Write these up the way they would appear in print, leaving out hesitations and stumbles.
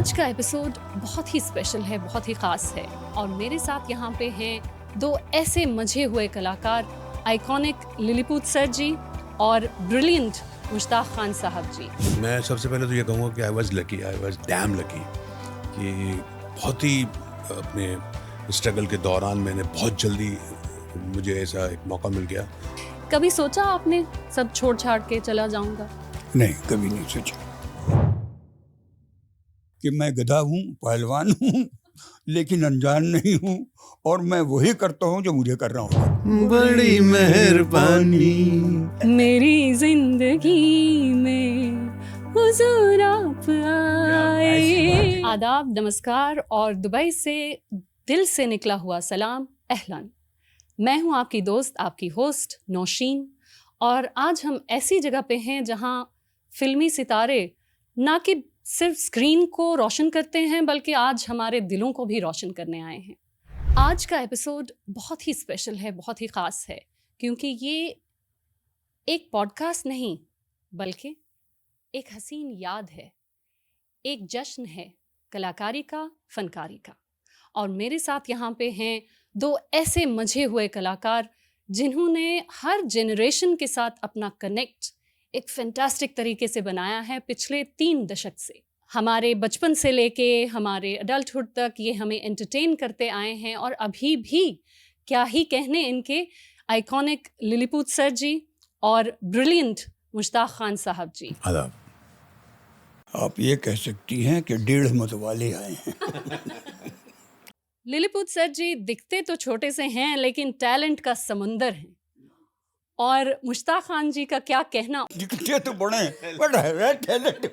आज का एपिसोड बहुत ही स्पेशल है, बहुत ही ख़ास है और मेरे साथ यहाँ पे हैं दो ऐसे मजे हुए कलाकार, आइकॉनिक लिलीपुत सर जी और ब्रिलियंट मुश्ताक खान साहब जी। मैं सबसे पहले तो ये कहूँगा कि आई वॉज डैम लकी कि बहुत ही अपने स्ट्रगल के दौरान मैंने बहुत जल्दी मुझे ऐसा एक मौका मिल गया। कभी सोचा आपने सब छोड़ छाड़ के चला जाऊंगा? नहीं, कभी नहीं सोचा कि मैं गधा हूँ, पहलवान हूँ, लेकिन अनजान नहीं हूँ और मैं वही करता हूँ जो मुझे करना होगा। बड़ी मेहरबानी मेरी जिंदगी में हुजूर आप आए। आदाब, नमस्कार और दुबई से दिल से निकला हुआ सलाम, अहलन। मैं हूँ आपकी दोस्त, आपकी होस्ट नौशीन, और आज हम ऐसी जगह पे हैं जहाँ फिल्मी सितारे ना कि सिर्फ स्क्रीन को रोशन करते हैं बल्कि आज हमारे दिलों को भी रोशन करने आए हैं। आज का एपिसोड बहुत ही स्पेशल है, बहुत ही ख़ास है, क्योंकि ये एक पॉडकास्ट नहीं बल्कि एक हसीन याद है, एक जश्न है कलाकारी का, फनकारी का। और मेरे साथ यहाँ पे हैं दो ऐसे मजे हुए कलाकार जिन्होंने हर जनरेशन के साथ अपना कनेक्ट एक फैंटास्टिक तरीके से बनाया है पिछले 3 दशक से। हमारे बचपन से लेके हमारे अडल्टहुड तक ये हमें एंटरटेन करते आए हैं और अभी भी क्या ही कहने इनके आइकॉनिक लिलीपुत सर जी और ब्रिलियंट मुश्ताक खान साहब जी। आदाब। आप ये कह सकती हैं कि 1.5 मतवाले आए हैं। लिलीपुत सर जी दिखते तो छोटे से हैं लेकिन टैलेंट का समंदर हैं, और मुश्ताक खान जी का क्या कहना, दिखते तो बड़े हैं, बट है टैलेंट।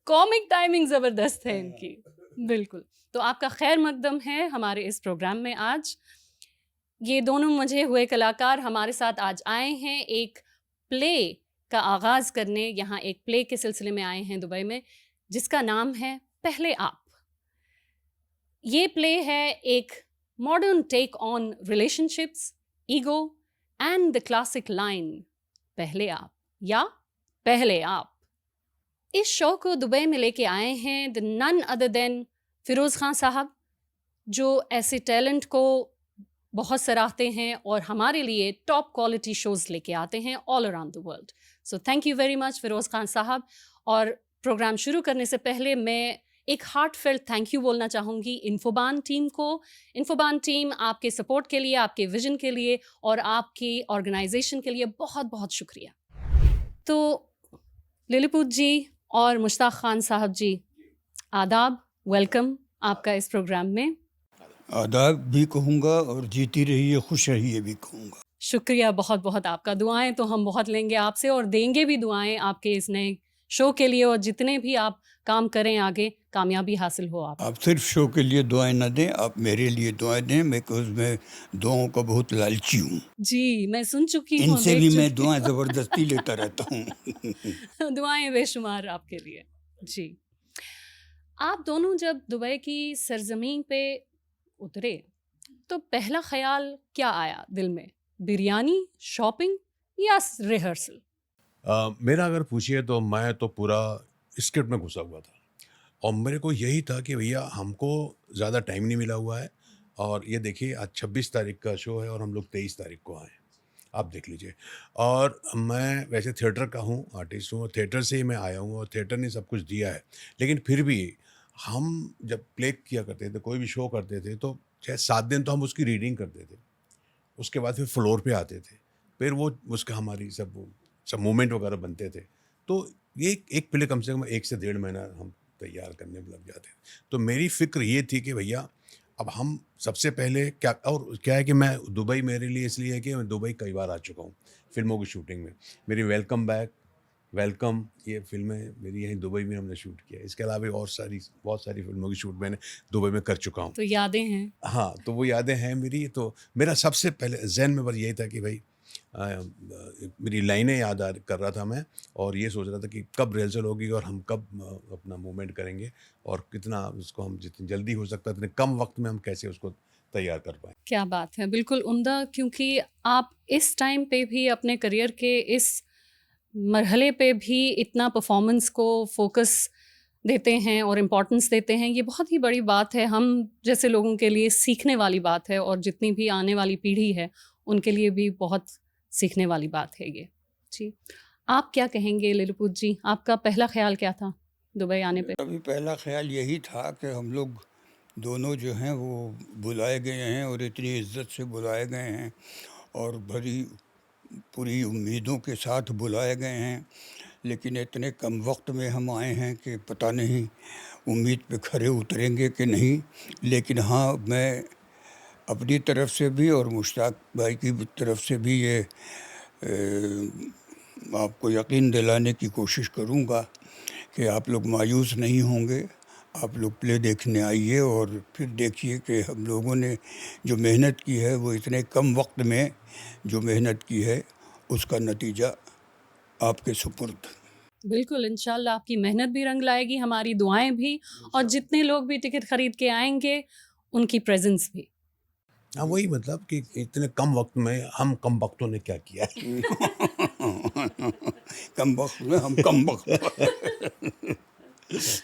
कॉमिक टाइमिंग ज़बरदस्त है इनकी। बिल्कुल, तो आपका खैर मकदम है हमारे इस प्रोग्राम में। आज ये दोनों मजे हुए कलाकार हमारे साथ आज आए हैं एक प्ले का आगाज़ करने। यहाँ एक प्ले के सिलसिले में आए हैं दुबई में, जिसका नाम है पहले आप। ये प्ले है एक modern take on relationships, ego and the classic line पहले आप या पहले आप। इस शो को दुबई में लेके आए हैं the none other than Feroz Khan साहब, जो ऐसे टैलेंट को बहुत सराहते हैं और हमारे लिए टॉप क्वालिटी शोज़ लेके आते हैं all around the world. So thank you very much Firoz Khan साहब। और प्रोग्राम शुरू करने से पहले मैं एक हार्टफेल्ट थैंक यू बोलना चाहूँगी इन्फोबान टीम को। इन्फोबान टीम, आपके सपोर्ट के लिए, आपके विजन के लिए और आपकी ऑर्गेनाइजेशन के लिए बहुत बहुत शुक्रिया। तो लिलीपुत जी और मुश्ताक खान साहब जी, आदाब, वेलकम आपका इस प्रोग्राम में। आदाब भी कहूँगा और जीती रहिए, खुश रहिए भी कहूँगा। शुक्रिया बहुत बहुत आपका। दुआएं तो हम बहुत लेंगे आपसे और देंगे भी दुआएं आपके इस नए शो के लिए, और जितने भी आप काम करें आगे कामयाबी हासिल हो। आप सिर्फ शो के लिए दुआएं न दें, आप मेरे लिए दुआएं दें, बिकॉज मैं दुआओं का बहुत लालची हूँ। जी, मैं सुन चुकी हूँ, इनसे भी मैं दुआएं ज़बरदस्ती लेता रहता हूँ। दुआएं बेशुमार आपके लिए। जी, आप दोनों जब दुबई की सरजमीन पे उतरे तो पहला ख्याल क्या आया दिल में? बिरयानी, शॉपिंग या रिहर्सल? मेरा अगर पूछिए तो मैं तो पूरा स्क्रिप्ट में घुसा हुआ था और मेरे को यही था कि भैया हमको ज़्यादा टाइम नहीं मिला हुआ है। और ये देखिए आज 26 तारीख का शो है और हम लोग 23 तारीख को आए, आप देख लीजिए। और मैं वैसे थिएटर का हूँ, आर्टिस्ट हूँ, थिएटर से ही मैं आया हूँ और थिएटर ने सब कुछ दिया है। लेकिन फिर भी हम जब प्ले किया करते थे, कोई भी शो करते थे, तो चाहे 7 दिन तो हम उसकी रीडिंग करते थे, उसके बाद फिर फ्लोर पे आते थे, फिर वो उसका हमारी सब मूवमेंट वगैरह बनते थे। तो ये एक प्ले कम से कम 1 से 1.5 महीना हम तैयार करने में लग जाते थे। तो मेरी फ़िक्र ये थी कि भैया अब हम सबसे पहले क्या, और क्या है कि मैं दुबई मेरे लिए इसलिए है कि मैं दुबई कई बार आ चुका हूँ फिल्मों की शूटिंग में। मेरी वेलकम बैक, वेलकम, ये फिल्में मेरी यहीं दुबई में हमने शूट किया है। इसके अलावा और बहुत सारी फिल्मों की शूट मैंने दुबई में कर चुका हूँ। तो यादें हैं। हाँ, तो वो यादें हैं मेरी। तो मेरा सबसे पहले ज़हन में बस यही था कि भाई मेरी लाइनें याद कर रहा था मैं, और ये सोच रहा था कि कब रिहर्सल होगी और हम कब अपना मूवमेंट करेंगे और कितना उसको हम जितनी जल्दी हो सकता है इतने कम वक्त में हम कैसे उसको तैयार कर पाएँ। क्या बात है, बिल्कुल उम्दा। क्योंकि आप इस टाइम पे भी अपने करियर के इस मरहले पे भी इतना परफॉर्मेंस को फोकस देते हैं और इम्पोर्टेंस देते हैं, ये बहुत ही बड़ी बात है। हम जैसे लोगों के लिए सीखने वाली बात है और जितनी भी आने वाली पीढ़ी है उनके लिए भी बहुत सीखने वाली बात है ये। जी, आप क्या कहेंगे लिलीपुत जी? आपका पहला ख्याल क्या था दुबई आने पे? अभी पहला ख्याल यही था कि हम लोग दोनों जो हैं वो बुलाए गए हैं और इतनी इज्जत से बुलाए गए हैं और पूरी उम्मीदों के साथ बुलाए गए हैं, लेकिन इतने कम वक्त में हम आए हैं कि पता नहीं उम्मीद पे खरे उतरेंगे कि नहीं। लेकिन हाँ, मैं अपनी तरफ से भी और मुश्ताक भाई की तरफ से भी ये आपको यकीन दिलाने की कोशिश करूँगा कि आप लोग मायूस नहीं होंगे। आप लोग प्ले देखने आइए और फिर देखिए कि हम लोगों ने जो मेहनत की है वो इतने कम वक्त में जो मेहनत की है उसका नतीजा आपके सुपुर्द। बिल्कुल, इंशाल्लाह आपकी मेहनत भी रंग लाएगी, हमारी दुआएं भी, और जितने लोग भी टिकट खरीद के आएंगे उनकी प्रेजेंस भी। हाँ, वही मतलब कि इतने कम वक्त में हम कम वक्तों ने क्या किया है। कम वक्त में हम कम वक्त।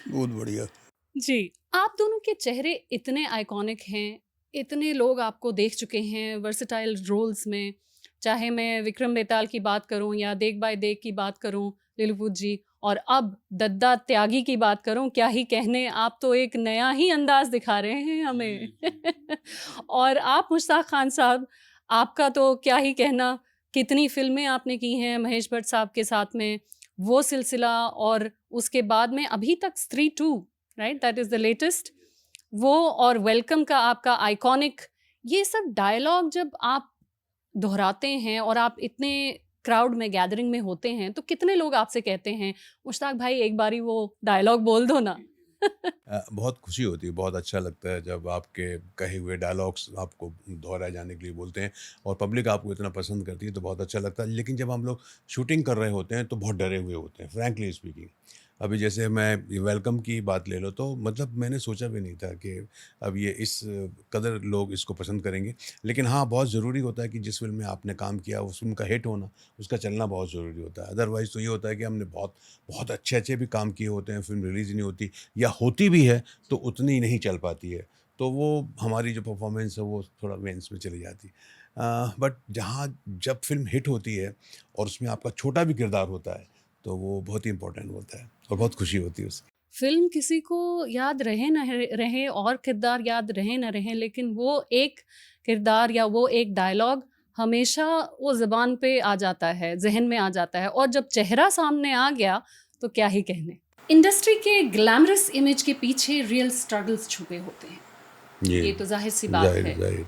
बहुत बढ़िया। जी, आप दोनों के चेहरे इतने आइकॉनिक हैं, इतने लोग आपको देख चुके हैं वर्सेटाइल रोल्स में, चाहे मैं विक्रम बेताल की बात करूं या देख बाय देख की बात करूं लिलीपुत जी, और अब दद्दा त्यागी की बात करूं, क्या ही कहने, आप तो एक नया ही अंदाज दिखा रहे हैं हमें। और आप मुश्ताक खान साहब, आपका तो क्या ही कहना, कितनी फिल्में आपने की हैं महेश भट्ट साहब के साथ में, वो सिलसिला, और उसके बाद में अभी तक स्त्री 2, right, that is the latest, वो, और वेलकम का आपका आइकॉनिक, ये सब डायलॉग जब आप दोहराते हैं और आप इतने क्राउड में गैदरिंग में होते हैं तो कितने लोग आपसे कहते हैं मुश्ताक भाई एक बारी वो डायलॉग बोल दो ना? बहुत खुशी होती है, बहुत अच्छा लगता है जब आपके कहे हुए डायलॉग्स आपको दोहराए जाने के लिए बोलते हैं और पब्लिक आपको इतना पसंद करती है तो बहुत अच्छा लगता है। लेकिन जब हम लोग शूटिंग कर रहे होते हैं तो बहुत डरे हुए होते हैं, फ्रैंकली स्पीकिंग। अभी जैसे मैं वेलकम की बात ले लो तो मतलब मैंने सोचा भी नहीं था कि अब ये इस कदर लोग इसको पसंद करेंगे। लेकिन हाँ, बहुत ज़रूरी होता है कि जिस फ़िल्म में आपने काम किया उस फ़िल्म का हिट होना, उसका चलना बहुत ज़रूरी होता है। अदरवाइज़ तो ये होता है कि हमने बहुत बहुत अच्छे-अच्छे भी काम किए होते हैं, फ़िल्म रिलीज़ ही नहीं होती या होती भी है तो उतनी नहीं चल पाती है। तो वो हमारी जो परफ़ॉर्मेंस है वो थोड़ा वेन्स में चली जाती है। बट जहाँ जब फ़िल्म हिट होती है और उसमें आपका छोटा भी किरदार होता है तो वो बहुत ही इम्पोर्टेंट होता है और बहुत खुशी होती है उसकी। फिल्म किसी को याद रहे न रहे और किरदार याद रहे न रहे, लेकिन वो एक किरदार या वो एक डायलॉग हमेशा वो ज़बान पे आ जाता है, जहन में आ जाता है, और जब चेहरा सामने आ गया तो क्या ही कहने। इंडस्ट्री के ग्लैमरस इमेज के पीछे रियल स्ट्रगल्स छुपे होते हैं, ये तो जाहिर सी बात है। ज़ाहिर।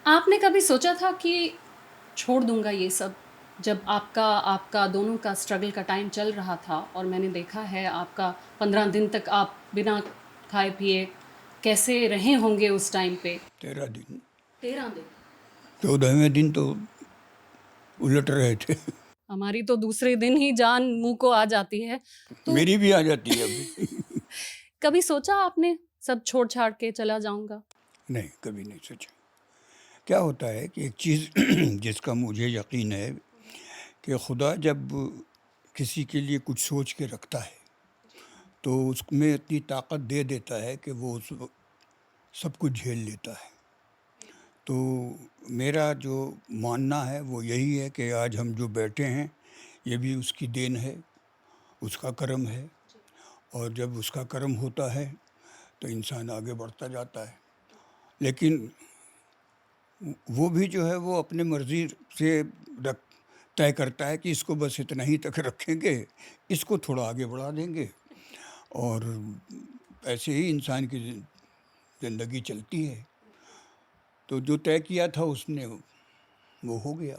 आपने कभी सोचा था कि छोड़ दूंगा ये सब? जब आपका दोनों का स्ट्रगल का टाइम चल रहा था और मैंने देखा है आपका 15 दिन तक आप बिना खाए पिए कैसे रहे होंगे उस टाइम पे। 13 दिन, 13 दिन 14वें दिन तो उलट रहे थे। हमारी तो दूसरे दिन ही जान मुंह को आ जाती है। तो मेरी भी आ जाती है अभी। कभी सोचा आपने सब छोड़ छाड़ के चला जाऊंगा? नहीं, कभी नहीं सोचा। क्या होता है कि एक चीज़ जिसका मुझे यकीन है कि खुदा जब किसी के लिए कुछ सोच के रखता है तो उसमें इतनी ताकत दे देता है कि वो उस सब कुछ झेल लेता है। तो मेरा जो मानना है वो यही है कि आज हम जो बैठे हैं ये भी उसकी देन है, उसका करम है, और जब उसका करम होता है तो इंसान आगे बढ़ता जाता है। लेकिन वो भी जो है वो अपने मर्ज़ी से रख तय करता है कि इसको बस इतना ही तक रखेंगे, इसको थोड़ा आगे बढ़ा देंगे, और ऐसे ही इंसान की ज़िंदगी चलती है। तो जो तय किया था उसने वो हो गया,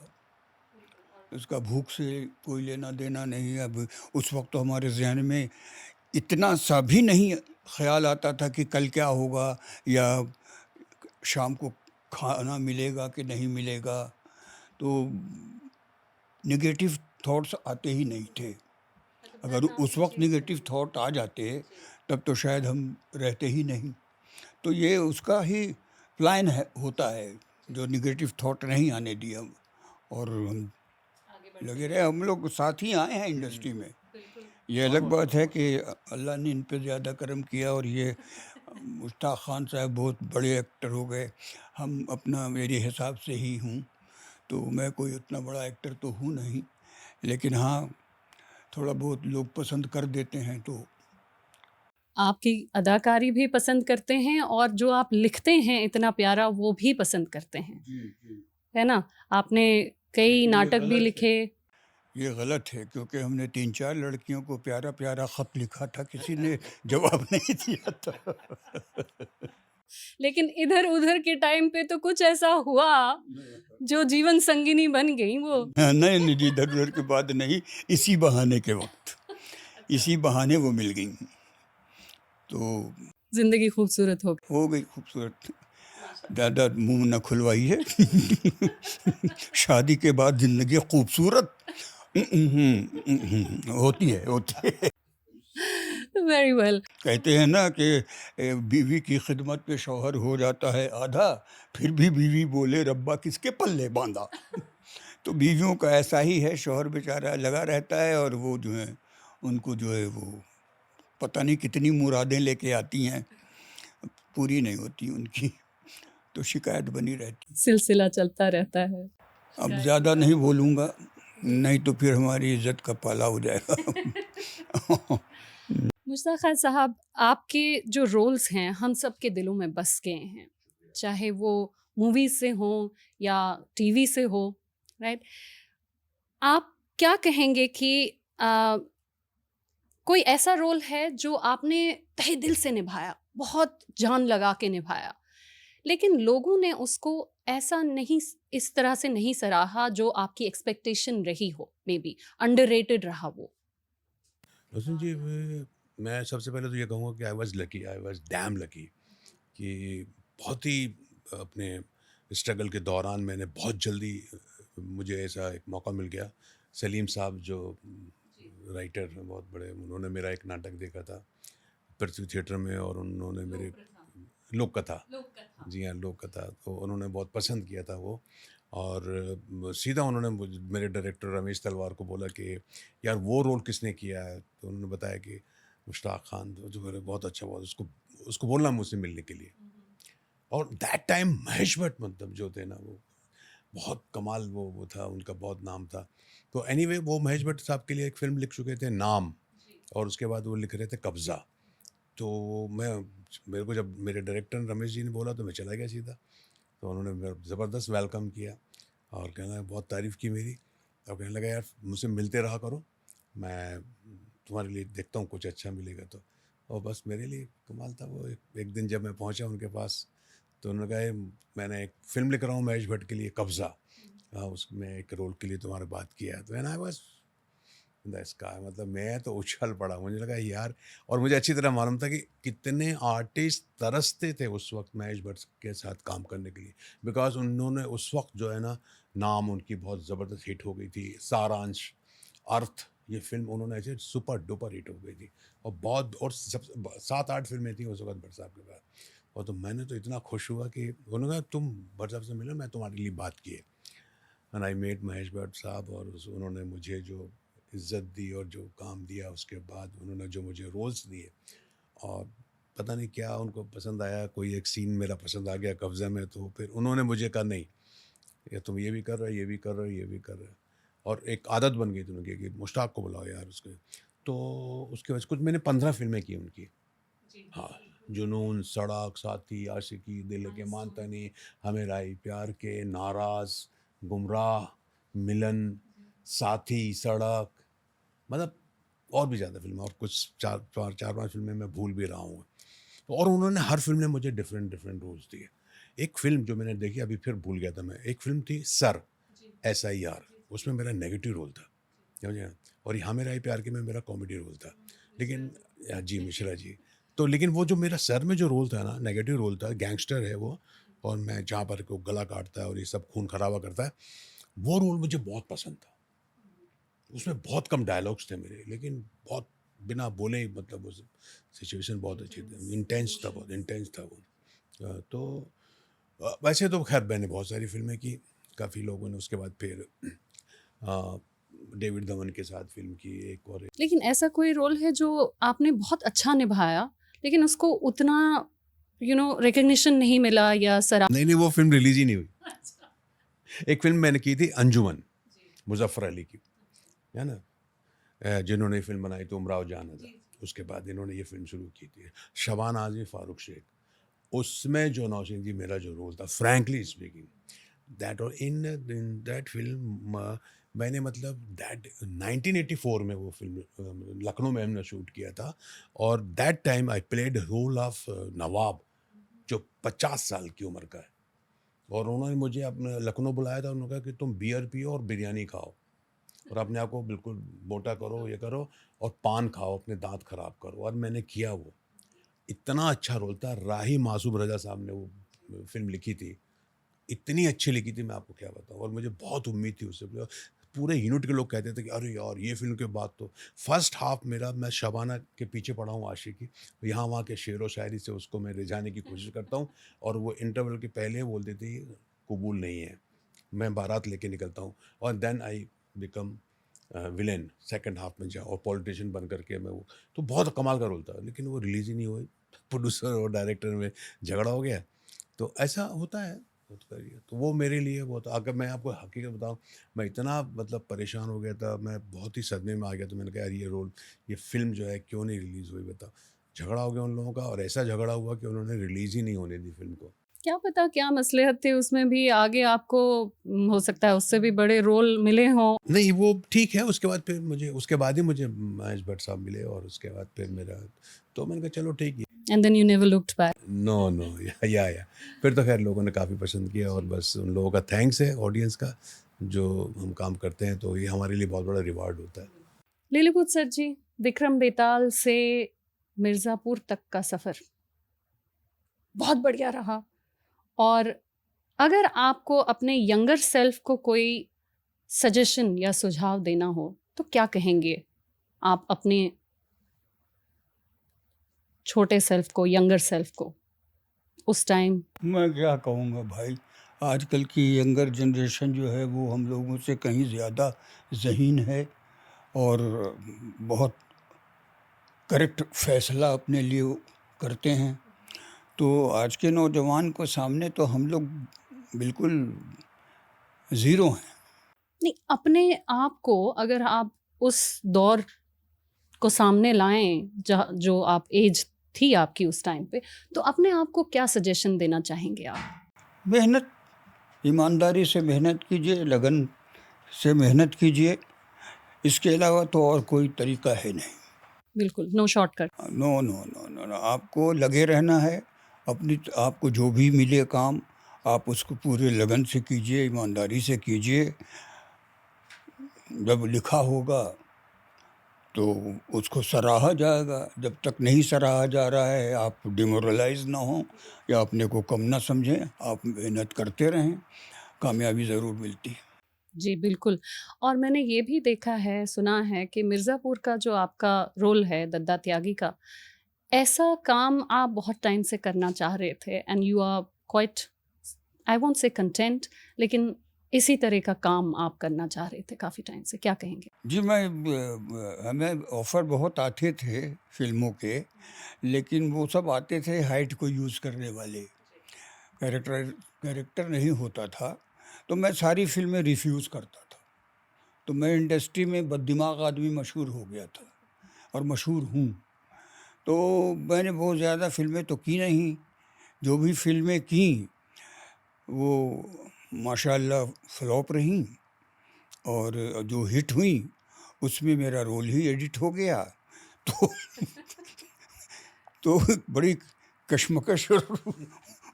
उसका भूख से कोई लेना देना नहीं। अब उस वक्त तो हमारे ज़हन में इतना सा भी नहीं ख्याल आता था कि कल क्या होगा या शाम को खाना मिलेगा कि नहीं मिलेगा। तो नेगेटिव थॉट्स आते ही नहीं थे। अगर उस वक्त नेगेटिव थॉट आ जाते तब तो शायद हम रहते ही नहीं। तो ये उसका ही प्लान है, होता है, जो नेगेटिव थॉट नहीं आने दिया, और हम लगे रहे। हम लोग साथ ही आए हैं इंडस्ट्री में, ये अलग बात है कि अल्लाह ने इन पे ज़्यादा करम किया और ये मुश्ताक खान साहब बहुत बड़े एक्टर हो गए। हम अपना मेरे हिसाब से ही हूँ, तो मैं कोई उतना बड़ा एक्टर तो हूँ नहीं, लेकिन हाँ, थोड़ा बहुत लोग पसंद कर देते हैं तो आपकी अदाकारी भी पसंद करते हैं और जो आप लिखते हैं इतना प्यारा वो भी पसंद करते हैं, जी, जी। है ना? आपने कई लेकिन ये नाटक भी गलत है। लिखे। ये गलत है क्योंकि हमने 3-4 लड़कियों को प्यारा-प्यारा ख़त लिखा था, किसी ने जवाब नहीं दिया था। लेकिन इधर-उधर के टाइम पे तो कुछ ऐसा हुआ जो जीवन संगिनी बन गई वो। हाँ, नहीं, नहीं, इधर-उधर के बाद नहीं, इसी बहाने के वक़्त, इसी बहाने वो मिल गईं। तो ज़िंदगी खूबसूरत हो गई। हो गई खूबसूरत। ज़्यादा मुँह न खुलवाइए। शादी के बाद ज़िंदगी खूबसूरत होती है, होती है। Very well. कहते हैं ना कि बीवी की खिदमत पे शौहर हो जाता है आधा, फिर भी बीवी बोले रब्बा किसके पल्ले बांधा। तो बीवियों का ऐसा ही है, शौहर बेचारा लगा रहता है और वो जो है उनको जो है वो पता नहीं कितनी मुरादें लेके आती हैं, पूरी नहीं होती उनकी, तो शिकायत बनी रहती। सिलसिला चलता रहता है। अब ज़्यादा नहीं बोलूँगा, नहीं तो फिर हमारी इज़्ज़त का पाला हो जाएगा। मुश्ताक खान साहब, आपके जो रोल्स हैं हम सब के दिलों में बस गए हैं, चाहे वो मूवीज से हो या टीवी से हो, राइट? आप क्या कहेंगे कि आ, कोई ऐसा रोल है जो आपने तहे दिल से निभाया, बहुत जान लगा के निभाया, लेकिन लोगों ने उसको ऐसा नहीं, इस तरह से नहीं सराहा जो आपकी एक्सपेक्टेशन रही हो, मे बी अंडररेटेड रहा वो? रोशन जी, मैं सबसे पहले तो ये कहूँगा कि आई वाज डैम लकी कि बहुत ही अपने स्ट्रगल के दौरान मैंने बहुत जल्दी मुझे ऐसा एक मौका मिल गया। सलीम साहब जो राइटर हैं बहुत बड़े, उन्होंने मेरा एक नाटक देखा था पृथ्वी थिएटर में और उन्होंने मेरे लोक कथा, जी हाँ, लोक कथा, तो उन्होंने बहुत पसंद किया था वो। और सीधा उन्होंने मेरे डायरेक्टर रमेश तलवार को बोला कि यार वो रोल किसने किया है, तो उन्होंने बताया कि मुश्ताक खान, तो जो मेरे बहुत अच्छा, बहुत उसको उसको बोलना मुझसे मिलने के लिए। और दैट टाइम महेश भट्ट मतलब जो थे ना, वो बहुत कमाल, वो था, उनका बहुत नाम था। तो एनीवे वो महेश भट्ट साहब के लिए एक फ़िल्म लिख चुके थे नाम, और उसके बाद वो लिख रहे थे कब्ज़ा। तो मैं मेरे को जब मेरे डायरेक्टर रमेश जी ने बोला तो मैं चला गया सीधा। तो उन्होंने मेरा ज़बरदस्त वेलकम किया और कहना बहुत तारीफ़ की मेरी, और कहने लगा यार मुझसे मिलते रहा करो, मैं तुम्हारे लिए देखता हूँ कुछ अच्छा मिलेगा तो। और बस मेरे लिए कमाल था वो। एक दिन जब मैं पहुँचा उनके पास, तो उन्होंने कहा "ये मैंने एक फ़िल्म लिख रहा हूँ महेश भट्ट के लिए, कब्ज़ा, उसमें एक रोल के लिए तुम्हारे बात किया है।" तो and I was in the sky, मतलब मैं तो उछल पड़ा, मुझे लगा यार। और मुझे अच्छी तरह मालूम था कि कितने आर्टिस्ट तरसते थे उस वक्त महेश भट्ट के साथ काम करने के लिए, बिकॉज उन्होंने उस वक्त जो है ना, नाम उनकी बहुत ज़बरदस्त हिट हो गई थी, सारांश, अर्थ, ये फिल्म उन्होंने ऐसे सुपर डुपर हिट हो गई थी। और बहुत, और सब 7-8 फिल्में थी उस वक्त भट्ट साहब के पास। और तो मैंने तो इतना खुश हुआ कि उन्होंने कहा तुम भट्ट साहब से मिलो, मैं तुम्हारे लिए बात की है। And I met Mahesh Bhatt साहब, और उन्होंने मुझे जो इज़्ज़त दी और जो काम दिया, उसके बाद उन्होंने जो मुझे रोल्स दिए, और पता नहीं क्या उनको पसंद आया, कोई एक सीन मेरा पसंद आ गया कब्ज़ा में, तो फिर उन्होंने मुझे कहा नहीं, ये तुम ये भी कर रहे हो, ये भी कर रहे हो, ये भी कर रहे हो। और एक आदत बन गई थी उनकी कि मुश्ताक को बुलाओ यार उसके। तो उसके वजह से कुछ मैंने 15 फिल्में की उनकी। हाँ, जुनून, सड़क, साथी, आशिकी, दिल के मानता नहीं, हमें राही प्यार के, नाराज़, गुमराह, मिलन, साथी, सड़क, मतलब और भी ज़्यादा फिल्में, और कुछ 4-5 फिल्में मैं भूल भी रहा हूँ। और उन्होंने हर फ़िल्म में मुझे डिफरेंट डिफरेंट रोल्स दिए। एक फ़िल्म जो मैंने देखी, अभी फिर भूल गया था मैं, एक फ़िल्म थी सर, SIR, उसमें मेरा नेगेटिव रोल था, समझे? और यहाँ मेरा ही प्यार के में मेरा कॉमेडी रोल था। लेकिन जी, मिश्रा जी। तो लेकिन वो जो मेरा सर में जो रोल था ना, नेगेटिव रोल था, गैंगस्टर है वो, और मैं जहाँ पर को गला काटता है और ये सब खून खराबा करता है, वो रोल मुझे बहुत पसंद था। उसमें बहुत कम डायलॉग्स थे मेरे, लेकिन बहुत बिना बोले ही, मतलब वो सिचुएशन बहुत अच्छी थी, इंटेंस था, बहुत इंटेंस था वो। तो वैसे तो खैर मैंने बहुत सारी फिल्में की, काफ़ी लोगों ने उसके बाद फिर डेविड धवन के साथ फिल्म की एक और लेकिन ऐसा कोई रोल है जो आपने बहुत अच्छा निभाया लेकिन उसको उतना रिकग्निशन नहीं मिला या सराहा? नहीं वो फिल्म रिलीज ही नहीं हुई। एक फिल्म मैंने की थी अंजुमन, मुजफ्फर अली की, है ना, जिन्होंने फिल्म बनाई तो उमराव जान था। उसके बाद इन्होंने ये फिल्म शुरू की थी, शबान आजमी, फारूक शेख। उसमें जो नौशीन जी मेरा जो रोल था, फ्रैंकली स्पीकिंग, दैट और इन दैट फिल्म मैंने मतलब दैट 1984 में वो फिल्म लखनऊ में हमने शूट किया था। और that time I played role of Nawab, जो 50 साल की उम्र का है। और उन्होंने मुझे अपने लखनऊ बुलाया था, उन्होंने कहा कि तुम बियर पियो और बिरयानी खाओ और अपने आप को बिल्कुल मोटा करो, ये करो, और पान खाओ, अपने दांत खराब करो। और मैंने किया वो। इतना अच्छा रोल था। राही मासूम रजा साहब ने वो फिल्म लिखी थी, इतनी अच्छी लिखी थी, मैं आपको क्या बताऊँ। और मुझे बहुत उम्मीद थी उससे। पूरे यूनिट के लोग कहते थे कि अरे यार ये फिल्म के बाद तो फर्स्ट हाफ मेरा, मैं शबाना के पीछे पड़ा हूँ आशिकी, यहाँ वहाँ के शेर व शायरी से उसको मैं रिझाने की कोशिश करता हूँ। और वो इंटरवल के पहले बोल देती कबूल नहीं है, मैं बारात लेके निकलता हूँ। और then I become villain second half में, और पॉलिटिशियन बन करके मैं वो, तो बहुत कमाल का रोल था। लेकिन वो रिलीज़ ही नहीं हुई। प्रोड्यूसर और डायरेक्टर में झगड़ा हो गया। तो ऐसा होता है, करिए। तो वो मेरे लिए वो था। अगर मैं आपको हकीकत बताऊं, मैं इतना मतलब परेशान हो गया था, मैं बहुत ही सदमे में आ गया। तो मैंने कहा यार ये रोल, ये फिल्म जो है क्यों नहीं रिलीज़ हुई, बताओ। झगड़ा हो गया उन लोगों का, और ऐसा झगड़ा हुआ कि उन्होंने रिलीज़ ही नहीं होने दी फिल्म को। क्या पता क्या मसलहत थे उसमें भी, आगे आपको हो सकता है उससे भी बड़े रोल मिले हों। नहीं वो ठीक है। उसके बाद फिर मुझे, उसके बाद ही मुझे महेश भट्ट साहब मिले, और उसके बाद फिर मेरा, तो मैंने कहा चलो ठीक है। And then you never looked back. No या फिर तो खैर लोगों ने काफ़ी पसंद किया, और बस उन लोगों का थैंक्स है, ऑडियंस का। जो हम काम करते हैं तो ये हमारे लिए बहुत बड़ा रिवार्ड होता है। लिलीपुट सर जी, विक्रम बेताल से मिर्ज़ापुर तक का सफ़र बहुत बढ़िया रहा। और अगर आपको अपने यंगर सेल्फ को कोई सजेशन या सुझाव देना हो तो क्या कहेंगे आप अपने छोटे सेल्फ को, यंगर सेल्फ को उस टाइम? मैं क्या कहूँगा भाई, आजकल की यंगर जनरेशन जो है वो हम लोगों से कहीं ज़्यादा ज़हीन है और बहुत करेक्ट फैसला अपने लिए करते हैं। तो आज के नौजवान को सामने तो हम लोग बिल्कुल ज़ीरो हैं। नहीं, अपने आप को अगर आप उस दौर को सामने लाएं जो आप एज थी आपकी उस टाइम पे, तो अपने आप को क्या सजेशन देना चाहेंगे आप? मेहनत, ईमानदारी से मेहनत कीजिए, लगन से मेहनत कीजिए। इसके अलावा तो और कोई तरीका है नहीं। बिल्कुल, no shortcut. No no no no no, आपको लगे रहना है। आपको जो भी मिले काम, आप उसको पूरे लगन से कीजिए, ईमानदारी से कीजिए। जब लिखा होगा तो उसको सराहा जाएगा। जब तक नहीं सराहा जा रहा है, आप डिमोरलाइज ना हो या अपने को कम ना समझें। आप मेहनत करते रहें, कामयाबी ज़रूर मिलती है। जी, बिल्कुल। और मैंने ये भी देखा है, सुना है कि मिर्ज़ापुर का जो आपका रोल है दद्दा त्यागी का, ऐसा काम आप बहुत टाइम से करना चाह रहे थे and you are quite, I won't say content, लेकिन इसी तरह का काम आप करना चाह रहे थे काफ़ी टाइम से। क्या कहेंगे? जी, हमें ऑफ़र बहुत आते थे फ़िल्मों के, लेकिन वो सब आते थे हाइट को यूज़ करने वाले। कैरेक्टर नहीं होता था, तो मैं सारी फ़िल्में रिफ्यूज़ करता था। तो मैं इंडस्ट्री में बददिमाग आदमी मशहूर हो गया था, और मशहूर हूँ। तो मैंने बहुत ज़्यादा फ़िल्में तो की नहीं। जो भी फ़िल्में की वो माशाअल्लाह फ्लॉप रहीं, और जो हिट हुई उसमें मेरा रोल ही एडिट हो गया। तो तो बड़ी कशमकश और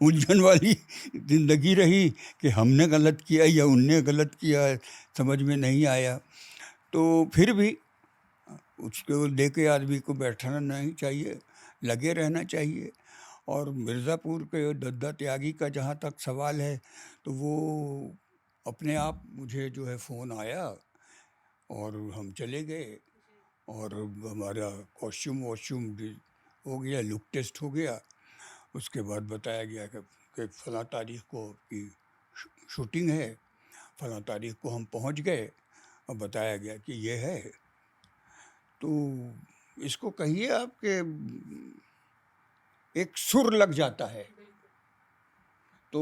उलझन वाली ज़िंदगी रही कि हमने गलत किया या उनने गलत किया, समझ में नहीं आया। तो फिर भी उसको लेके आदमी को बैठना नहीं चाहिए, लगे रहना चाहिए। और मिर्ज़ापुर के दद्दा त्यागी का जहाँ तक सवाल है, तो वो अपने आप मुझे जो है फ़ोन आया और हम चले गए, और हमारा कॉस्ट्यूम वॉस्ट्यूम भी हो गया, लुक टेस्ट हो गया। उसके बाद बताया गया कि फ़लाँ तारीख़ को की शूटिंग है। फ़लाँ तारीख़ को हम पहुंच गए, और बताया गया कि ये है, तो इसको कहिए आपके एक सुर लग जाता है। तो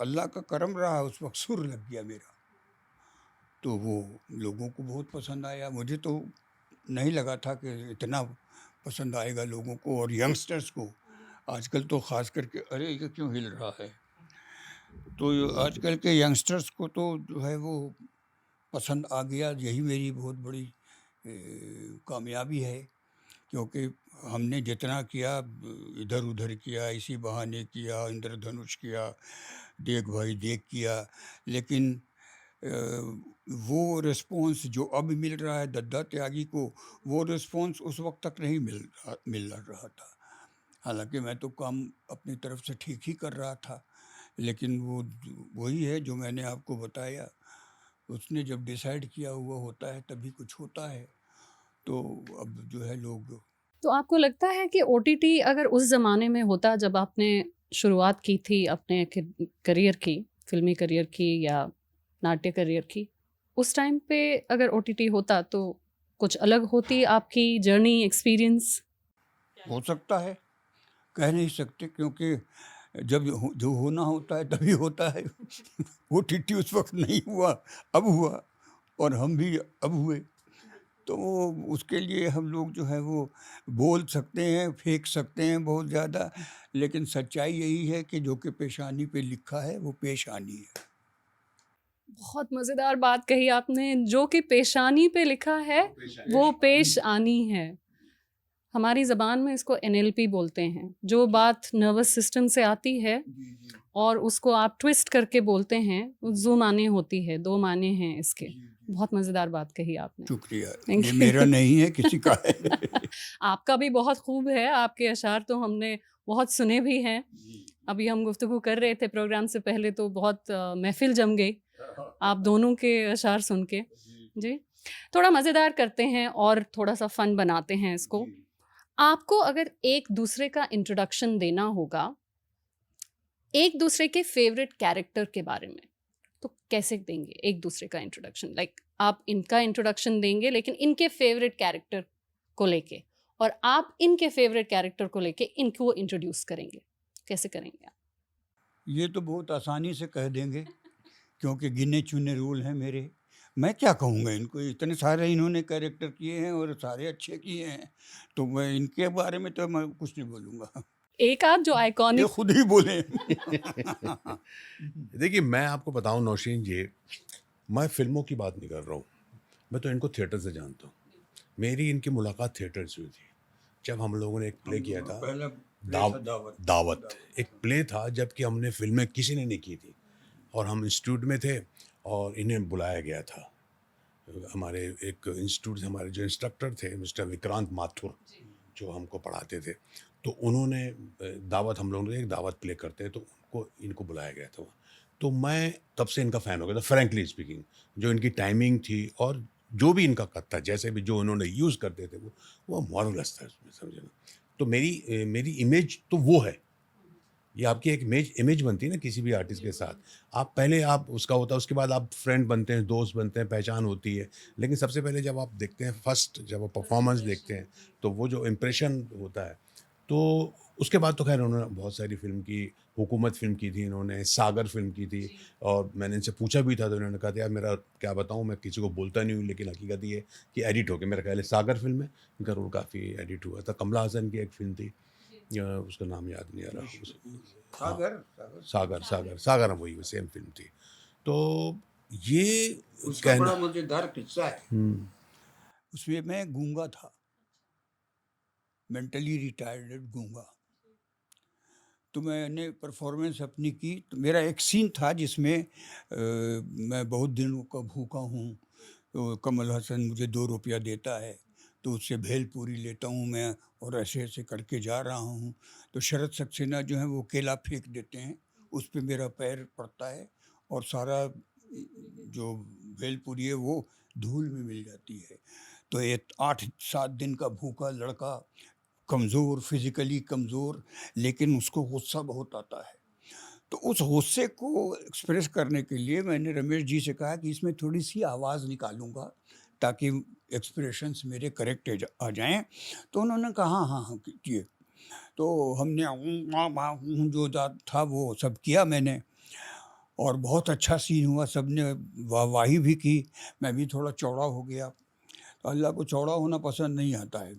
अल्लाह का करम रहा, उस वक्त सुर लग गया मेरा, तो वो लोगों को बहुत पसंद आया। मुझे तो नहीं लगा था कि इतना पसंद आएगा लोगों को और यंगस्टर्स को। आजकल तो ख़ास करके अरे ये क्यों हिल रहा है, तो आजकल के यंगस्टर्स को तो जो है वो पसंद आ गया। यही मेरी बहुत बड़ी कामयाबी है, क्योंकि हमने जितना किया इधर उधर किया, इसी बहाने किया, इंद्रधनुष किया, देख भाई देख किया, लेकिन वो रिस्पॉन्स जो अब मिल रहा है दद्दा त्यागी को, वो रिस्पॉन्स उस वक्त तक नहीं मिल रहा था। हालांकि मैं तो काम अपनी तरफ से ठीक ही कर रहा था, लेकिन वो वही है जो मैंने आपको बताया, उसने जब डिसाइड किया हुआ होता है तभी कुछ होता है। तो अब जो है लोग, तो आपको लगता है कि ओटीटी अगर उस ज़माने में होता जब आपने शुरुआत की थी अपने करियर की, फिल्मी करियर की या नाट्य करियर की, उस टाइम पे अगर ओटीटी होता तो कुछ अलग होती आपकी जर्नी, एक्सपीरियंस? हो सकता है, कह नहीं सकते, क्योंकि जब जो होना होता है तभी होता है। ओटीटी उस वक्त नहीं हुआ, अब हुआ, और हम भी अब हुए, तो उसके लिए हम लोग जो है वो बोल सकते हैं, फेंक सकते हैं बहुत ज़्यादा, लेकिन सच्चाई यही है कि जो कि पेशानी पे लिखा है वो पेशानी है। बहुत मज़ेदार बात कही आपने, जो कि पेशानी पे लिखा है वो पेश आनी है। हमारी ज़बान में इसको एनएलपी बोलते हैं। जो बात नर्वस सिस्टम से आती है और उसको आप ट्विस्ट करके बोलते हैं, जो माने होती है, 2 माने हैं इसके। बहुत मज़ेदार बात कही आपने। शुक्रिया, Thank ये you. मेरा नहीं है, किसी का है। आपका भी बहुत खूब है, आपके अशार तो हमने बहुत सुने भी हैं। अभी हम गुफ्तगू कर रहे थे प्रोग्राम से पहले, तो बहुत महफ़िल जम गई आप दोनों के अशार सुन के। जी, थोड़ा मज़ेदार करते हैं और थोड़ा-सा फ़न बनाते हैं इसको। आपको अगर एक दूसरे का इंट्रोडक्शन देना होगा, एक दूसरे के फ़ेवरेट कैरेक्टर के बारे में, तो कैसे देंगे एक दूसरे का इंट्रोडक्शन? लाइक आप इनका इंट्रोडक्शन देंगे लेकिन इनके फ़ेवरेट कैरेक्टर को लेके, और आप इनके फ़ेवरेट कैरेक्टर को लेके इनको इंट्रोड्यूस करेंगे। कैसे करेंगे आप? ये तो बहुत आसानी से कह देंगे, क्योंकि गिने चुने रूल हैं मेरे। मैं क्या कहूँगा इनको, इतने सारे इन्होंने कैरेक्टर किए हैं और सारे अच्छे किए हैं, तो मैं इनके बारे में तो मैं कुछ नहीं बोलूँगा। एक आध जो ये आइकॉनिक खुद ही बोले। देखिए, मैं आपको बताऊं नौशीन जी, मैं फिल्मों की बात नहीं कर रहा हूँ, मैं तो इनको थिएटर से जानता हूँ। मेरी इनकी मुलाकात थिएटर से हुई थी, जब हम लोगों ने एक प्ले किया था, पहला दावत। एक प्ले था, जबकि हमने फिल्में किसी ने नहीं की थी, और हम इंस्टीट्यूट में थे और इन्हें बुलाया गया था। हमारे एक इंस्टीट्यूट से हमारे जो इंस्ट्रक्टर थे मिस्टर विक्रांत माथुर, जो हमको पढ़ाते थे, तो उन्होंने दावत, हम लोगों ने एक दावत प्ले करते हैं, तो इनको बुलाया गया था वहाँ। तो मैं तब से इनका फ़ैन हो गया था, फ्रैंकली स्पीकिंग। जो इनकी टाइमिंग थी और जो भी इनका कट था, जैसे भी जो उन्होंने यूज़ करते थे, वो मार्वलस था उसमें, समझे ना। तो मेरी इमेज तो वो है। ये आपकी एक इमेज बनती है ना किसी भी आर्टिस्ट के साथ। आप पहले आप उसका होता है, उसके बाद आप फ्रेंड बनते हैं, दोस्त बनते हैं, पहचान होती है। लेकिन सबसे पहले जब आप देखते हैं, फर्स्ट जब आप परफॉर्मेंस देखते हैं, तो वो जो इम्प्रेशन होता है, तो उसके बाद तो खैर उन्होंने बहुत सारी फ़िल्म की, हुकूमत फ़िल्म की थी इन्होंने, सागर फ़िल्म की थी, और मैंने इनसे पूछा भी था, तो इन्होंने कहा था, यार मेरा क्या बताऊँ, मैं किसी को बोलता नहीं हूँ, लेकिन हकीकत ये है कि एडिट हो गया। मेरा ख्याल है सागर फ़िल्म में इनका रोल काफ़ी एडिट हुआ था। कमला हसन की एक फ़िल्म थी, उसका नाम याद नहीं आ रहा। सागर वही सेम फिल्म थी। तो ये उसका बड़ा मजेदार किस्सा है। उसमें मैं गूंगा था, मेंटली रिटायर्ड गूंगा। तो मैंने परफॉर्मेंस अपनी की, तो मेरा एक सीन था जिसमें मैं बहुत दिनों का भूखा हूँ, तो कमल हसन मुझे 2 रुपया देता है, तो उससे भेलपूरी लेता हूँ मैं, और ऐसे ऐसे करके जा रहा हूँ, तो शरद सक्सेना जो है वो केला फेंक देते हैं, उस पर मेरा पैर पड़ता है, और सारा जो भेलपूरी है वो धूल में मिल जाती है। तो एक 8-7 दिन का भूखा लड़का, कमज़ोर, फिज़िकली कमज़ोर, लेकिन उसको गुस्सा बहुत आता है। तो उस गुस्से को एक्सप्रेस करने के लिए मैंने रमेश जी से कहा कि इसमें थोड़ी-सी आवाज़ निकालूँगा ताकि एक्सप्रेशंस मेरे करेक्ट आ जाएँ। तो उन्होंने कहा, "हाँ, हाँ, हाँ, कीजिए।" तो हमने जो था वो सब किया मैंने, और बहुत अच्छा सीन हुआ, सबने वाहवाही भी की। मैं भी थोड़ा चौड़ा हो गया, तो अल्लाह को चौड़ा होना पसंद नहीं आता है,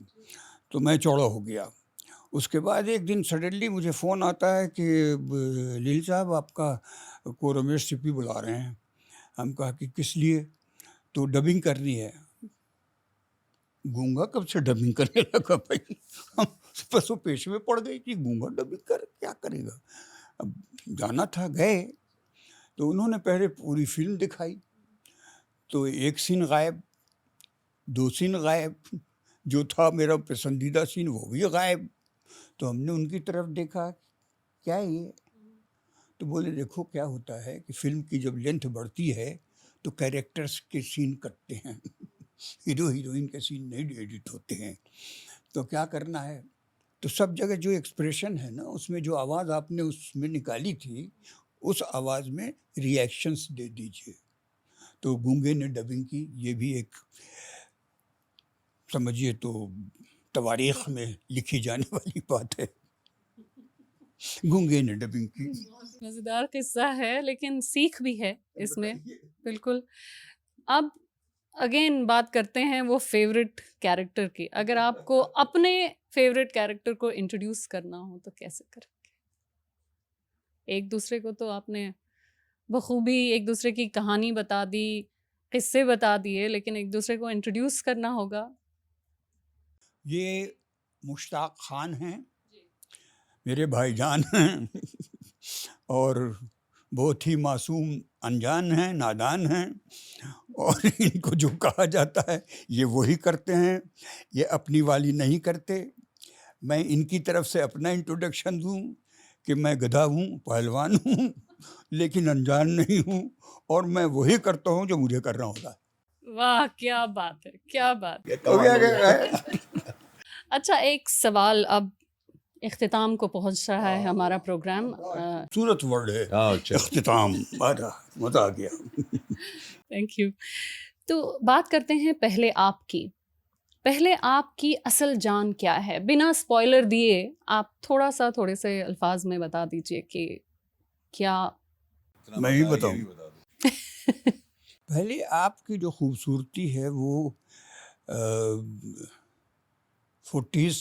तो मैं चौड़ा हो गया। उसके बाद एक दिन सडनली मुझे फ़ोन आता है कि लील साहब आपका को रमेश सिप्पी बुला रहे हैं। हम कहा कि किस लिए? तो डबिंग करनी है। गूंगा कब से डबिंग करने लगा भाई? हम पसो पेश में पड़ गए कि गूंगा डबिंग कर क्या करेगा? अब जाना था, गए। तो उन्होंने पहले पूरी फ़िल्म दिखाई, तो एक सीन गायब, 2 सीन गायब, जो था मेरा पसंदीदा सीन वो भी गायब। तो हमने उनकी तरफ देखा, क्या है ये? तो बोले देखो क्या होता है कि फ़िल्म की जब लेंथ बढ़ती है तो कैरेक्टर्स के सीन कटते हैं हीरो हीरोइन के सीन नहीं एडिट होते हैं। तो क्या करना है, तो सब जगह जो एक्सप्रेशन है ना, उसमें जो आवाज़ आपने उसमें निकाली थी, उस आवाज़ में रिएक्शंस दे दीजिए। तो गूंगे ने डबिंग की, ये भी एक समझिए तो तवारीख में लिखी जाने वाली बात है। गूंगे ने डबिंग की। मज़ेदार किस्सा है, लेकिन सीख भी है इसमें, बिल्कुल। अब अगेन बात करते हैं वो फ़ेवरेट कैरेक्टर की। अगर आपको अपने फ़ेवरेट कैरेक्टर को इंट्रोड्यूस करना हो तो कैसे करेंगे? एक दूसरे को तो आपने बखूबी एक दूसरे की कहानी बता दी, किस्से बता दिए, लेकिन एक दूसरे को इंट्रोड्यूस करना होगा। ये मुश्ताक खान हैं, मेरे भाईजान हैं और बहुत ही मासूम अनजान हैं, नादान हैं, और इनको जो कहा जाता है ये वही करते हैं, ये अपनी वाली नहीं करते। मैं इनकी तरफ से अपना इंट्रोडक्शन दूं कि मैं गधा हूँ, पहलवान हूँ, लेकिन अनजान नहीं हूँ, और मैं वही करता हूँ जो मुझे करना होता है। वाह! क्या बात है, क्या बात है। हो गया। अच्छा, एक सवाल, अब इख्तिताम को पहुँच रहा है हमारा प्रोग्राम। सूरत वर्ड है अच्छा। इख्तिताम, मज़ा आ गया। Thank you. तो बात करते हैं पहले आपकी। पहले आपकी असल जान क्या है? बिना स्पॉइलर दिए आप थोड़ा-सा थोड़े से अल्फाज़ में बता दीजिए कि क्या मैं ही बताऊं। पहले आपकी जो खूबसूरती है वो 40s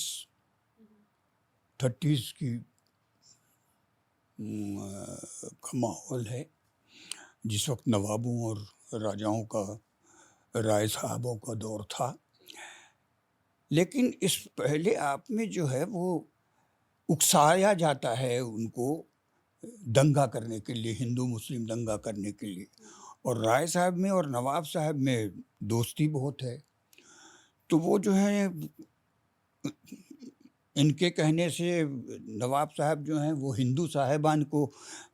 30s की का माहौल है, जिस वक्त नवाबों और राजाओं का, राय साहबों का दौर था। लेकिन इस पहले आप में जो है वो उकसाया जाता है उनको दंगा करने के लिए, हिंदू मुस्लिम दंगा करने के लिए, और राय साहब में और नवाब साहब में दोस्ती बहुत है। तो वो जो है, इनके कहने से नवाब साहब जो हैं वो हिंदू साहिबान को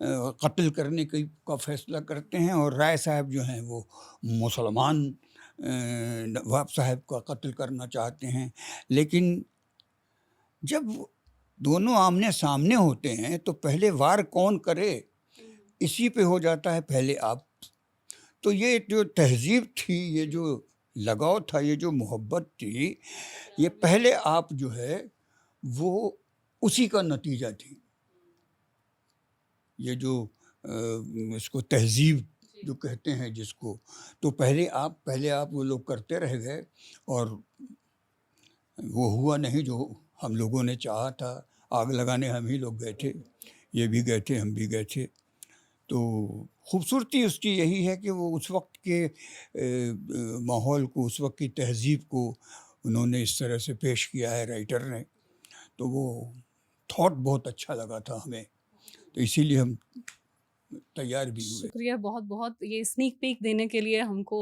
कत्ल करने का फैसला करते हैं, और राय साहब जो हैं वो मुसलमान नवाब साहब का कत्ल करना चाहते हैं। लेकिन जब दोनों आमने सामने होते हैं तो पहले वार कौन करे, इसी पे हो जाता है पहले आप। तो ये जो तहज़ीब थी, ये जो लगाव था, ये जो मोहब्बत थी, ये पहले आप जो है वो उसी का नतीजा थी। ये जो इसको तहज़ीब जो कहते हैं जिसको, तो पहले आप वो लोग करते रह गए, और वो हुआ नहीं जो हम लोगों ने चाहा था। आग लगाने हम ही लोग गए थे, ये भी गए थे, हम भी गए थे। तो खूबसूरती उसकी यही है कि वो उस वक्त के माहौल को, उस वक्त की तहज़ीब को उन्होंने इस तरह से पेश किया है राइटर ने। तो वो थॉट बहुत अच्छा लगा था हमें, तो इसीलिए हम तैयार भी हुए। शुक्रिया बहुत-बहुत ये स्नीक पीक देने के लिए हमको।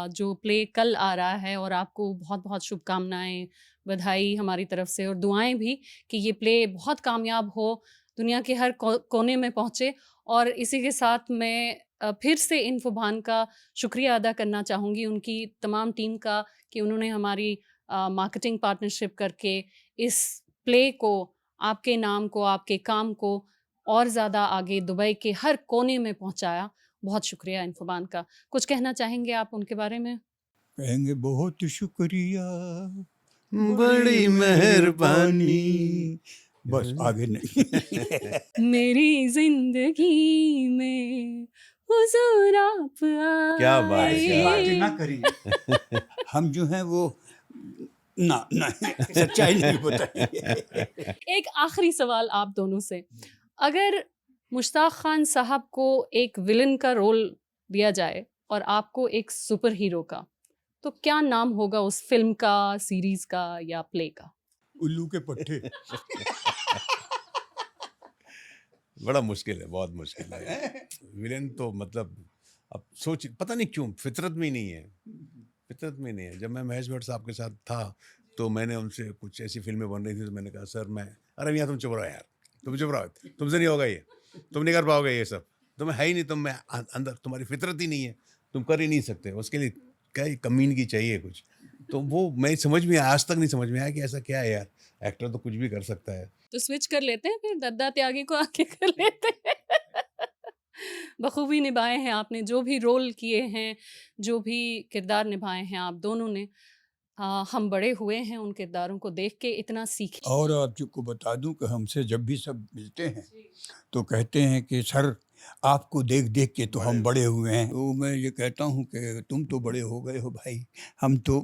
जो प्ले कल आ रहा है, और आपको बहुत-बहुत शुभकामनाएँ, बधाई हमारी तरफ से, और दुआएँ भी कि ये प्ले बहुत कामयाब हो, दुनिया के हर कोने में पहुँचे। और इसी के साथ मैं फिर से इन्फोबान का शुक्रिया अदा करना चाहूँगी, उनकी तमाम टीम का, कि उन्होंने हमारी मार्केटिंग पार्टनरशिप करके इस प्ले को, आपके नाम को, आपके काम को और ज़्यादा आगे दुबई के हर कोने में पहुंचाया। बहुत शुक्रिया इन्फोबान का। कुछ कहना चाहेंगे आप उनके बारे में? कहेंगे बहुत शुक्रिया, बड़ी मेहरबानी। बस आगे नहीं। मेरी जिंदगी में हुजूर आप आए। क्या बात है, बातें ना करिए। हम जो हैं वो ना सच्चाई नहीं बताएंगे। एक आखिरी सवाल आप दोनों से, अगर मुश्ताक खान साहब को एक विलन का रोल दिया जाए और आपको एक सुपर हीरो का, तो क्या नाम होगा उस फिल्म का, सीरीज का या प्ले का? उल्लू के पट्टे। बड़ा मुश्किल है, बहुत मुश्किल है। विलेन तो मतलब अब सोच, पता नहीं क्यों फितरत में ही नहीं है, फितरत में नहीं है। जब मैं महेश भट्ट साहब के साथ था तो मैंने उनसे कुछ ऐसी फिल्में बन रही थी तो मैंने कहा सर मैं, अरे भैया तुम चुप रहो यार, तुम चुप रहो, तुमसे नहीं होगा ये, तुम नहीं कर पाओगे ये सब, तुम्हें है ही नहीं, तुम में अंदर तुम्हारी फितरत ही नहीं है, तुम कर ही नहीं सकते। उसके लिए क्या कमीनगी चाहिए कुछ। तो वो मैं समझ में आज तक नहीं समझ में आया कि ऐसा क्या है यार, एक्टर तो कुछ भी कर सकता है। तो स्विच कर लेते हैं, फिर दद्दा त्यागी को आगे कर लेते हैं। बखूबी निभाए हैं आपने, जो भी रोल किए हैं, जो भी किरदार निभाए हैं आप दोनों ने। हम बड़े हुए हैं उन किरदारों को देख के, इतना सीखे। और आपको बता दूं कि हमसे जब भी सब मिलते हैं तो कहते हैं कि सर आपको देख देख के तो हम बड़े हुए हैं। तो मैं ये कहता हूँ कि तुम तो बड़े हो गए हो भाई, हम तो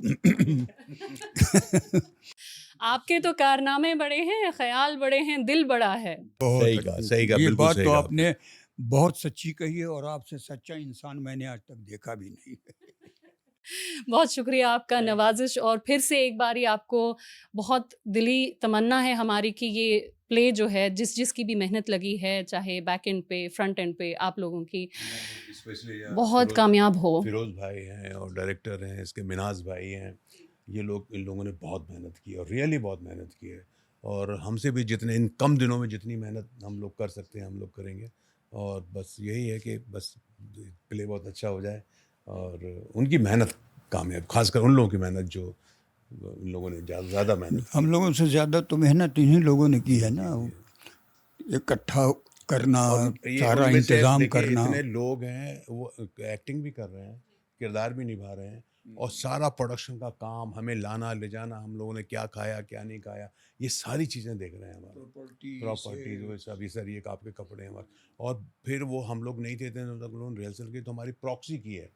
आपके तो कारनामे बड़े हैं, ख्याल बड़े हैं, दिल बड़ा है। सही कहा, सही कहा, ये बिल्कुल बात सही तो कहा। आपने बहुत सच्ची कही है, और आपसे सच्चा इंसान मैंने आज तक देखा भी नहीं। बहुत शुक्रिया आपका, नवाजिश। और फिर से एक बारी आपको बहुत दिली तमन्ना है हमारी कि ये प्ले जो है, जिसकी भी मेहनत लगी है, चाहे बैक एंड पे, फ्रंट एंड पे, आप लोगों की बहुत कामयाब हो। फिरोज भाई हैं और डायरेक्टर हैं इसके, मिनाज भाई हैं, ये लोग, इन लोगों ने बहुत मेहनत की और रियली बहुत मेहनत की है। और हमसे भी जितने, इन कम दिनों में जितनी मेहनत हम लोग कर सकते हैं हम लोग करेंगे। और बस यही है कि बस प्ले बहुत अच्छा हो जाए और उनकी मेहनत कामयाब, खासकर उन लोगों की मेहनत जो, इन लोगों ने ज़्यादा मेहनत। हम लोगों से ज़्यादा तो मेहनत इन्हीं लोगों ने की है ना, इकट्ठा करना, ये सारा उनमें से इंतज़ाम देखिए, करना। इतने लोग हैं, वो एक्टिंग भी कर रहे हैं, किरदार भी निभा रहे हैं, और सारा प्रोडक्शन का काम, हमें लाना ले जाना, हम लोगों ने क्या खाया क्या नहीं खाया, ये सारी चीज़ें देख रहे हैं हमारे, प्रॉपर्टीज वो सब, ये सर ये आपके कपड़े हमारे। और फिर वो हम लोग नहीं थे तब तक उन्होंने रिहर्सल की तो हमारी प्रॉक्सी की है,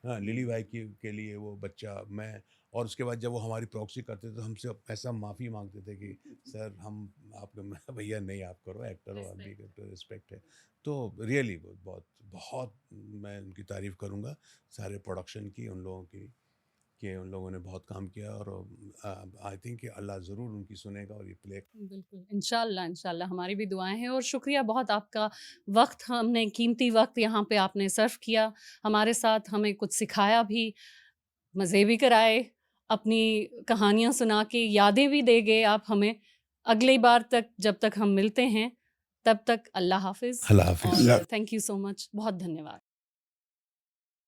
हाँ, लिली भाई के लिए वो बच्चा, मैं। और उसके बाद जब वो हमारी प्रॉक्सी करते थे तो हमसे ऐसा माफ़ी मांगते थे कि सर हम आपको, मैं भैया नहीं, आप करो, एक्टर हो, आप भी करते हो, रिस्पेक्ट है। तो रियली बहुत बहुत मैं उनकी तारीफ़ करूँगा, सारे प्रोडक्शन की, उन लोगों की, कि उन लोगों ने बहुत काम किया। और आई थिंक कि अल्लाह ज़रूर उनकी सुनेगा और ये प्ले। बिल्कुल, इंशाल्लाह इंशाल्लाह, हमारी भी दुआएं हैं। और शुक्रिया बहुत आपका, वक्त, हमने कीमती वक्त यहाँ पे आपने सर्व किया हमारे साथ, हमें कुछ सिखाया भी, मज़े भी कराए, अपनी कहानियाँ सुना के यादें भी दे गए आप हमें। अगली बार तक, जब तक हम मिलते हैं, तब तक अल्लाह हाफिज़। अल्लाह हाफिज़। और थैंक यू सो मच, बहुत धन्यवाद।